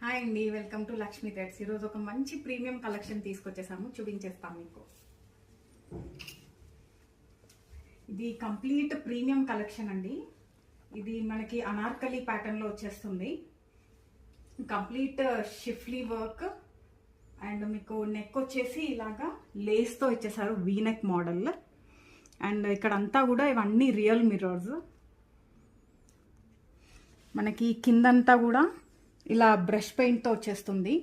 Hi అండి, welcome to Lakshmi threads. ఈరోజు ఒక మంచి ప్రీమియం కలెక్షన్ తీసుకొచ్చేసాము, చూపించేస్తాం మీకు. ఇది కంప్లీట్ ప్రీమియం కలెక్షన్ అండి. ఇది మనకి అనార్కలి ప్యాటర్న్ లో వచ్చేస్తుంది. కంప్లీట్ షిఫ్లీ వర్క్ అండ్ మీకు నెక్ వచ్చేసి ఇలాగా లేస్ తో ఇచ్చేసారు, వీ నెక్ మోడల్. అండ్ ఇక్కడ అంతా కూడా ఇవన్నీ రియల్ మిర్రర్స్. మనకి కిందంతా కూడా ఇలా బ్రష్ పెయింట్తో వచ్చేస్తుంది,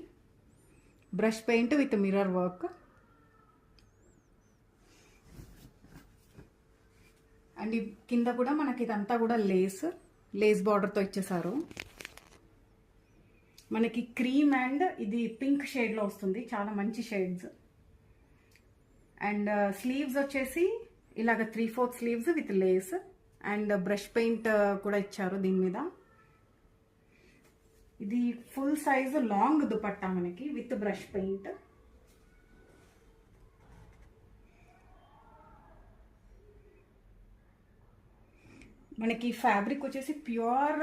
brush paint with mirror work. And కింద కూడా మనకి ఇదంతా కూడా లేస్ బార్డర్తో ఇచ్చేసారు. మనకి క్రీమ్ అండ్ ఇది పింక్ షేడ్లో వస్తుంది, చాలా మంచి షేడ్స్. అండ్ స్లీవ్స్ వచ్చేసి ఇలాగ 3/4 sleeves with lace and brush paint కూడా ఇచ్చారు దీని మీద. ఇది ఫుల్ సైజు లాంగ్ దుపట్టా మనకి విత్ బ్రష్ పెయింట్. మనకి ఫ్యాబ్రిక్ వచ్చేసి ప్యూర్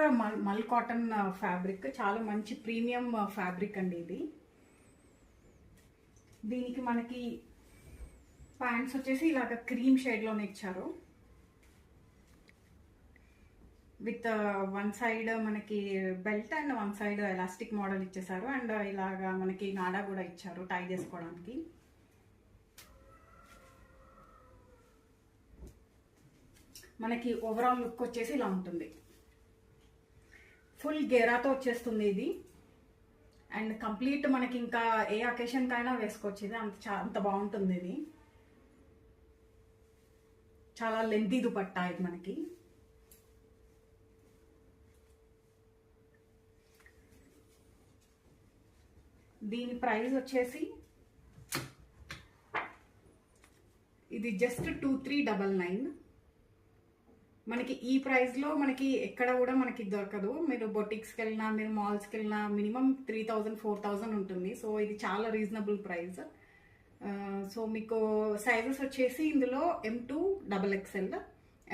మల్ కాటన్ ఫ్యాబ్రిక్, చాలా మంచి ప్రీమియం ఫ్యాబ్రిక్ అండి ఇది. దీనికి మనకి ప్యాంట్స్ వచ్చేసి ఇలాగ క్రీమ్ షేడ్లోనే ఇచ్చారు, విత్ వన్ సైడ్ మనకి belt and one side elastic model ఇచ్చేసారు. అండ్ ఇలాగా మనకి నాడా కూడా ఇచ్చారు టై చేసుకోవడానికి. మనకి ఓవరాల్ లుక్ వచ్చేసి ఇలా ఉంటుంది, ఫుల్ గేరాతో వచ్చేస్తుంది ఇది. అండ్ కంప్లీట్ మనకి ఇంకా ఏ అకేషన్ కైనా వేసుకోవచ్చు ఇది, అంత బాగుంటుంది ఇది. చాలా లెంతీ దుపట్టా ఇది మనకి. దీని ప్రైస్ వచ్చేసి ఇది జస్ట్ 2399. మనకి ఈ ప్రైస్లో మనకి ఎక్కడ కూడా మనకి దొరకదు. మీరు బొటిక్స్కి వెళ్ళినా, మీరు మాల్స్కి వెళ్ళినా మినిమం 3000-4000 ఉంటుంది. సో ఇది చాలా రీజనబుల్ ప్రైస్. సో మీకు సైజెస్ వచ్చేసి ఇందులో M2 XXL,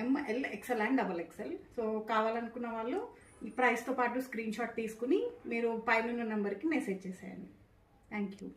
ML, XL and XXL. So కావాలనుకున్న వాళ్ళు ఈ ప్రైస్తో పాటు స్క్రీన్ షాట్ తీసుకుని మీరు పైన నెంబర్కి మెసేజ్ చేసేయండి. Thank you.